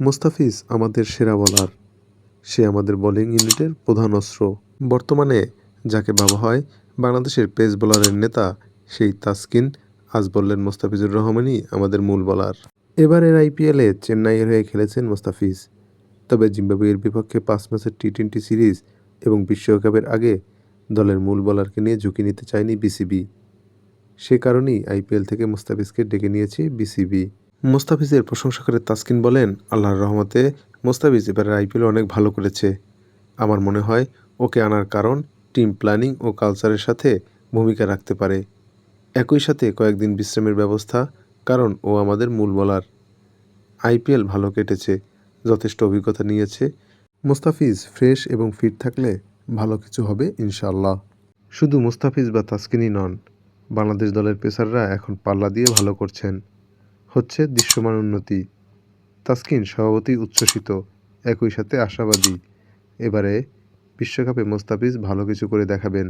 মুস্তাফিজ আমাদের সেরা বোলার। সে আমাদের বোলিং ইউনিটের প্রধান অস্ত্র। বর্তমানে যাকে ভাবা হয় বাংলাদেশের পেস বোলারের নেতা, সেই তাসকিন আজ বললেন মুস্তাফিজুর রহমানই আমাদের মূল বোলার। এবারের আইপিএলে চেন্নাইয়ের হয়ে খেলেছেন মুস্তাফিজ। তবে জিম্বাবুয়ের বিপক্ষে 5 ম্যাচের টি-20 সিরিজ এবং বিশ্বকাপের আগে দলের মূল বোলারকে নিয়ে ঝুঁকি নিতে চায়নি বিসিবি। সে কারণেই আইপিএল থেকে মুস্তাফিজকে ডেকে নিয়েছে বিসিবি। মুস্তাফিজের প্রশংসা করে তাসকিন বলেন, আল্লাহর রহমতে মুস্তাফিজ এবারের আইপিএলে অনেক ভালো করেছে। আমার মনে হয় ওকে আনার কারণ টিম প্ল্যানিং ও কালচারের সাথে ভূমিকা রাখতে পারে। একই সাথে কয়েকদিন বিশ্রামের ব্যবস্থা, কারণ ও আমাদের মূল বোলার। আইপিএল ভালো কেটেছে, যথেষ্ট অভিজ্ঞতা নিয়েছে। মুস্তাফিজ ফ্রেশ এবং ফিট থাকলে ভালো কিছু হবে ইনশাআল্লাহ। শুধু মুস্তাফিজ বা তাসকিনই নন, বাংলাদেশ দলের পেসাররা এখন পাল্লা দিয়ে ভালো করছেন। হচ্ছে দৃশ্যমান উন্নতি। তাসকিন স্বভাবতই উচ্ছ্বসিত, একই সাথে আশাবাদী। এবারে বিশ্বকাপে মুস্তাফিজ ভালো কিছু করে দেখাবেন।